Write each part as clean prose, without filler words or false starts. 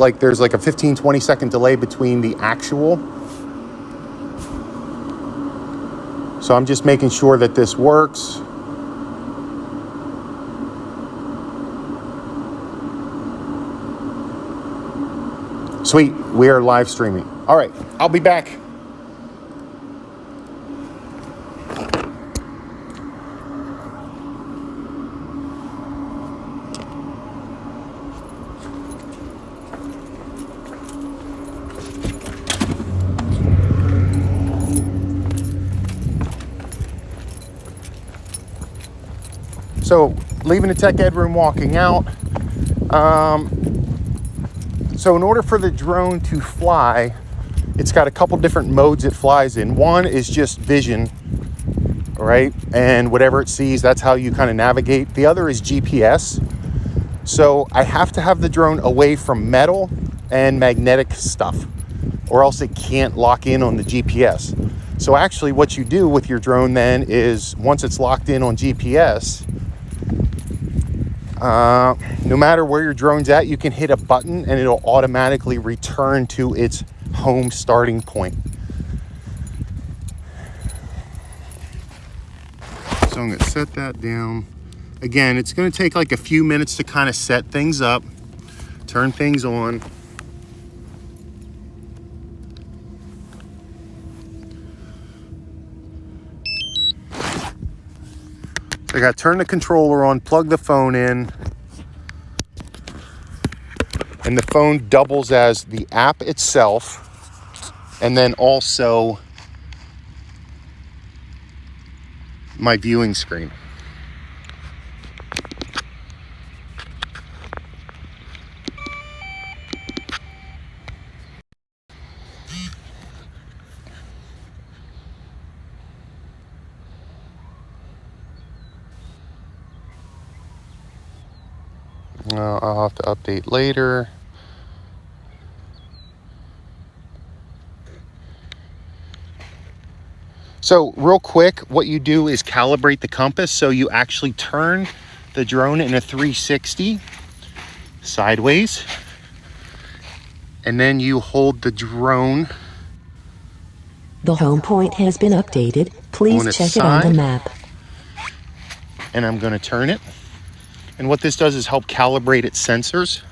like there's like a 15-20 second delay between the actual. So I'm just making sure that this works. Sweet, we are live streaming. All right, I'll be back. So leaving the tech ed room, walking out. So in order for the drone to fly, it's got a couple different modes it flies in. One is just vision, right? And whatever it sees, that's how you kind of navigate. The other is GPS. So I have to have the drone away from metal and magnetic stuff, or else it can't lock in on the GPS. So actually what you do with your drone then is, once it's locked in on GPS, no matter where your drone's at, you can hit a button and it'll automatically return to its home starting point. So I'm going to set that down. Again, it's going to take like a few minutes to kind of set things up, turn things on. I got to turn the controller on, plug the phone in, and the phone doubles as the app itself, and then also my viewing screen. I'll have to update later. So real quick, what you do is calibrate the compass. So you actually turn the drone in a 360 sideways, and then you hold the drone. The home point has been updated. Please check it on the map. And I'm going to turn it. And what this does is help calibrate its sensors.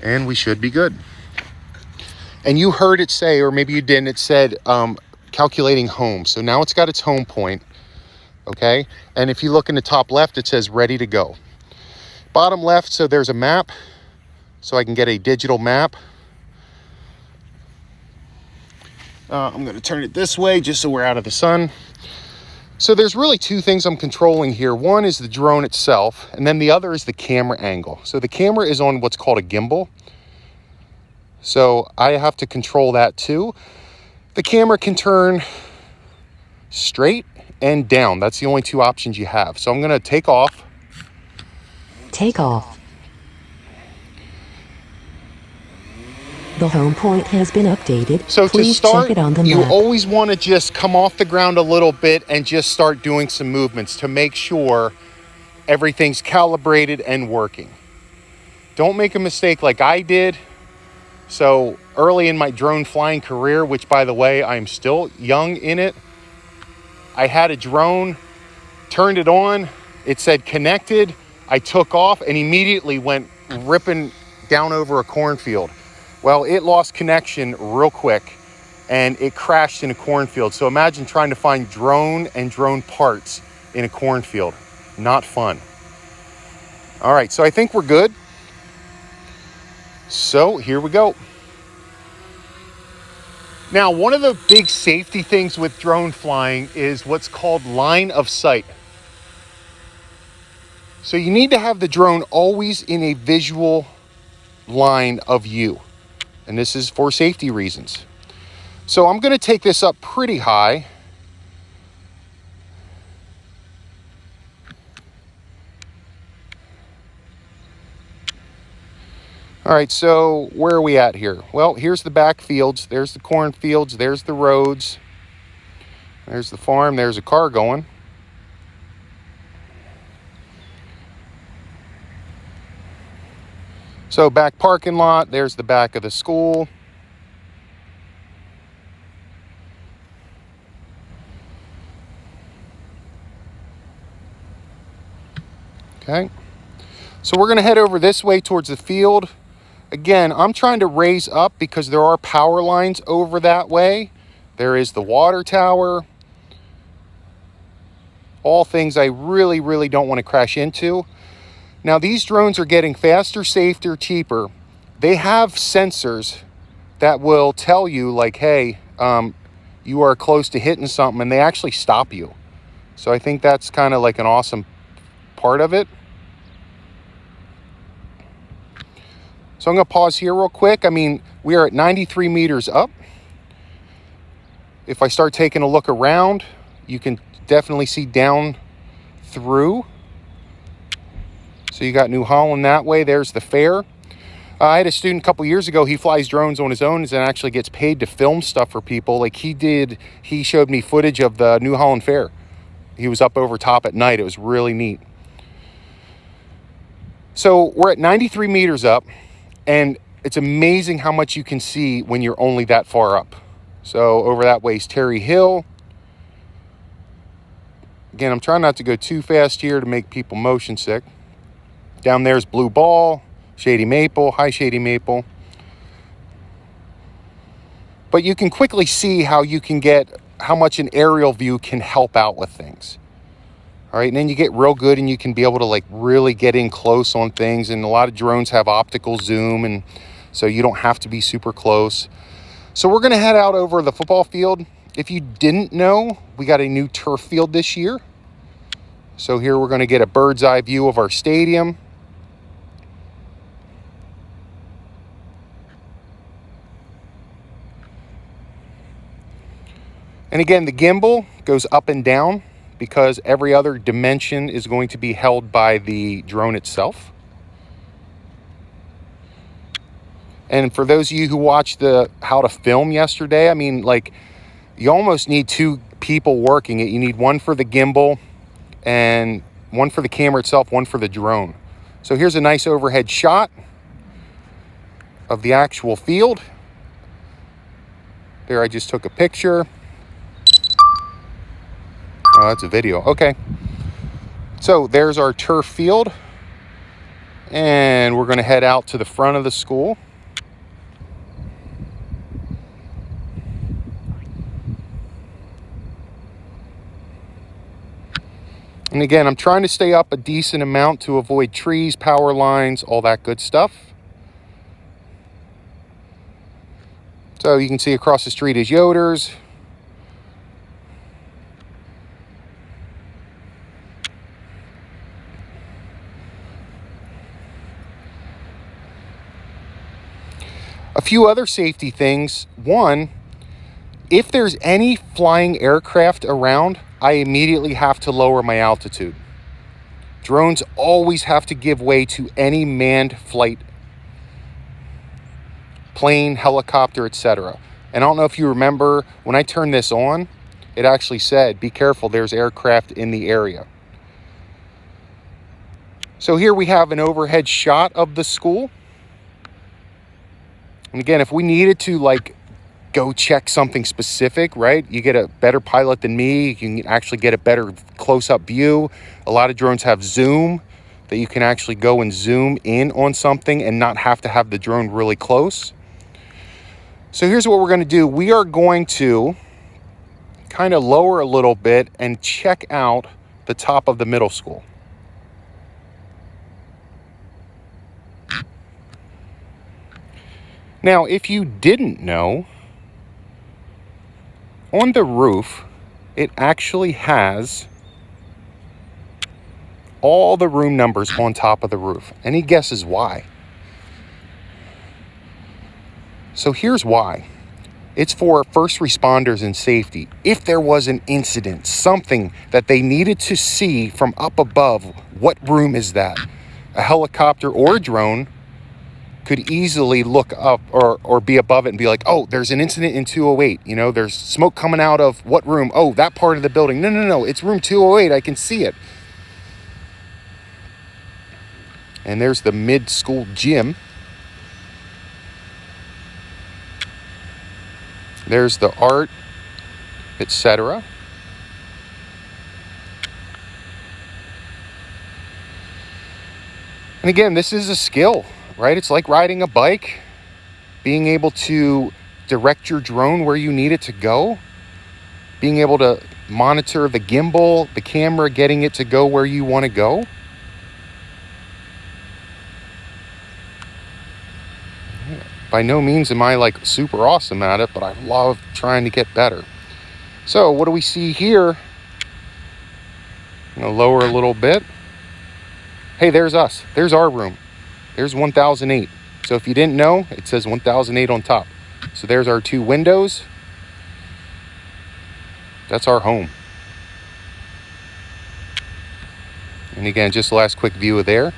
And we should be good. And you heard it say, or maybe you didn't, it said calculating home. So now it's got its home point, okay? And if you look in the top left, it says ready to go. Bottom left, so there's a map, so I can get a digital map. I'm gonna turn it this way just so we're out of the sun. So there's really two things I'm controlling here. One is the drone itself, and then the other is the camera angle. So the camera is on what's called a gimbal. So I have to control that too. The camera can turn straight and down. That's the only two options you have. So I'm gonna take off. Take off. The home point has been updated. So please to start, check it on the you map. always want to just come off the ground a little bit and just start doing some movements to make sure everything's calibrated and working. Don't make a mistake like I did. So early in my drone flying career, which by the way, I'm still young in it, I had a drone, turned it on, it said connected, I took off and immediately went ripping down over a cornfield. Well, it lost connection real quick and it crashed in a cornfield. So imagine trying to find drone and drone parts in a cornfield. Not fun. All right, so I think we're good. So here we go. Now, one of the big safety things with drone flying is what's called line of sight. So you need to have the drone always in a visual line of you. And this is for safety reasons. So I'm going to take this up pretty high. All right, so where are we at here? Well, here's the back fields. There's the cornfields. There's the roads. There's the farm. There's a car going. So back parking lot, there's the back of the school. Okay. So we're going to head over this way towards the field. Again, I'm trying to raise up because there are power lines over that way. There is the water tower. All things I really, really don't want to crash into. Now, these drones are getting faster, safer, cheaper. They have sensors that will tell you, like, hey, you are close to hitting something, and they actually stop you. So I think that's kind of like an awesome part of it. So I'm going to pause here real quick. I mean, we are at 93 meters up. If I start taking a look around, you can definitely see down through. So you got New Holland that way. There's the fair. I had a student a couple years ago. He flies drones on his own and actually gets paid to film stuff for people. Like he showed me footage of the New Holland Fair. He was up over top at night. It was really neat. So we're at 93 meters up, and it's amazing how much you can see when you're only that far up. So over that way is Terry Hill. Again, I'm trying not to go too fast here to make people motion sick. Down there's Blue Ball, Shady Maple, High Shady Maple. But you can quickly see how much an aerial view can help out with things. All right, and then you get real good and you can be able to like really get in close on things. And a lot of drones have optical zoom, and so you don't have to be super close. So we're gonna head out over the football field. If you didn't know, we got a new turf field this year. So here we're gonna get a bird's eye view of our stadium. And again, the gimbal goes up and down because every other dimension is going to be held by the drone itself. And for those of you who watched the how to film yesterday, I mean, like, you almost need two people working it. You need one for the gimbal and one for the camera itself, one for the drone. So here's a nice overhead shot of the actual field. There, I just took a picture. Oh, that's a video. Okay. So there's our turf field. And we're going to head out to the front of the school. And again, I'm trying to stay up a decent amount to avoid trees, power lines, all that good stuff. So you can see across the street is Yoder's. A few other safety things. One, if there's any flying aircraft around, I immediately have to lower my altitude. Drones always have to give way to any manned flight, plane, helicopter, etc. And I don't know if you remember, when I turned this on, it actually said, be careful, there's aircraft in the area. So here we have an overhead shot of the school. And again, if we needed to like go check something specific, right? You get a better pilot than me. You can actually get a better close-up view. A lot of drones have zoom that you can actually go and zoom in on something and not have to have the drone really close. So here's what we're going to do. We are going to kind of lower a little bit and check out the top of the middle school. Now, if you didn't know, on the roof, it actually has all the room numbers on top of the roof. Any guesses why? So here's why. It's for first responders and safety. If there was an incident, something that they needed to see from up above, what room is that? A helicopter or a drone could easily look up or be above it and be like, oh, there's an incident in 208. You know, there's smoke coming out of what room? Oh, that part of the building. No, it's room 208. I can see it. And there's the mid-school gym. There's the art, etc. And again, this is a skill, right? It's like riding a bike, being able to direct your drone where you need it to go, being able to monitor the gimbal, the camera, getting it to go where you want to go. By no means am I like super awesome at it, but I love trying to get better. So what do we see here? I'm gonna lower a little bit. Hey, there's us. There's our room. There's 1008. So if you didn't know, it says 1008 on top. So there's our two windows. That's our home. And again, just the last quick view of there.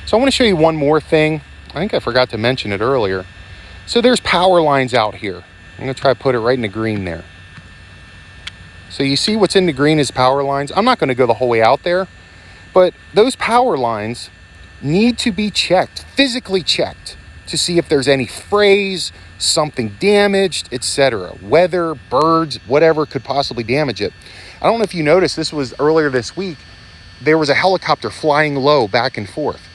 So I want to show you one more thing. I think I forgot to mention it earlier. So there's power lines out here. I'm going to try to put it right in the green there. So you see what's in the green is power lines. I'm not going to go the whole way out there, but those power lines need to be checked, physically checked, to see if there's any frays, something damaged, etc. Weather, birds, whatever could possibly damage it. I don't know if you noticed, this was earlier this week, there was a helicopter flying low back and forth.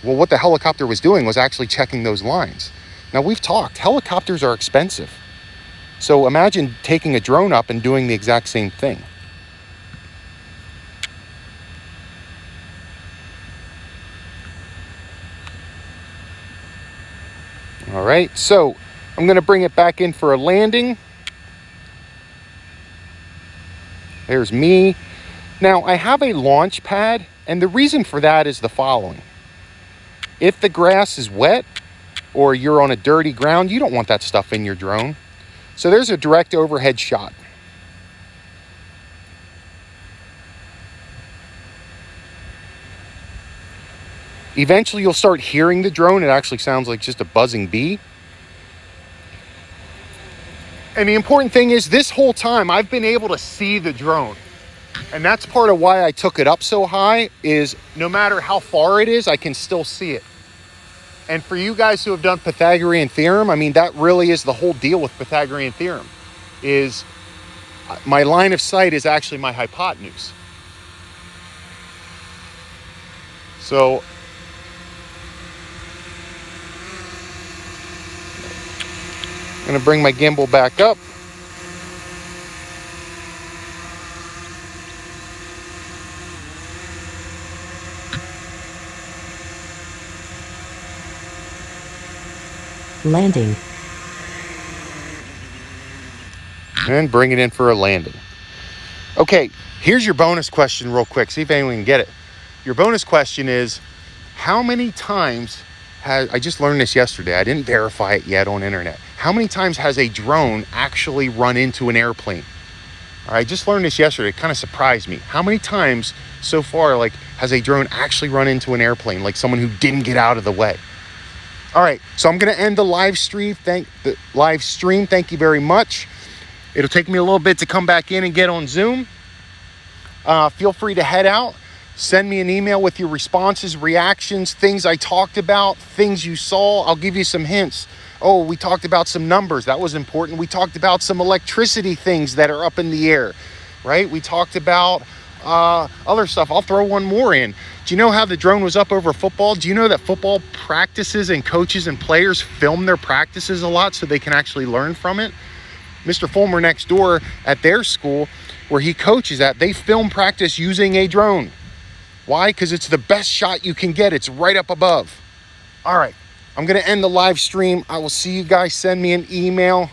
Well, what the helicopter was doing was actually checking those lines. Now, we've talked, helicopters are expensive. So imagine taking a drone up and doing the exact same thing. All right, so I'm going to bring it back in for a landing. There's me. Now, I have a launch pad, and the reason for that is the following. If the grass is wet or you're on a dirty ground, you don't want that stuff in your drone. So there's a direct overhead shot. Eventually, you'll start hearing the drone. It actually sounds like just a buzzing bee. And the important thing is, this whole time, I've been able to see the drone. And that's part of why I took it up so high, is no matter how far it is, I can still see it. And for you guys who have done Pythagorean theorem, I mean, that really is the whole deal with Pythagorean theorem, is my line of sight is actually my hypotenuse. So I'm going to bring my gimbal back up. Landing. And bring it in for a landing. Okay, here's your bonus question real quick. See if anyone can get it. Your bonus question is, how many times I just learned this yesterday. I didn't verify it yet on internet. How many times has a drone actually run into an airplane? All right, I just learned this yesterday. It kind of surprised me. How many times so far, has a drone actually run into an airplane, like someone who didn't get out of the way? All right, so I'm going to end the live stream. Thank you very much. It'll take me a little bit to come back in and get on Zoom. Feel free to head out. Send me an email with your responses, reactions, things I talked about, things you saw. I'll give you some hints. Oh, we talked about some numbers. That was important. We talked about some electricity things that are up in the air, right? We talked about other stuff. I'll throw one more in. Do you know how the drone was up over football? Do you know that football practices and coaches and players film their practices a lot so they can actually learn from it? Mr. Fulmer next door at their school where he coaches at, they film practice using a drone. Why? Because it's the best shot you can get. It's right up above. All right, I'm going to end the live stream. I will see you guys. Send me an email.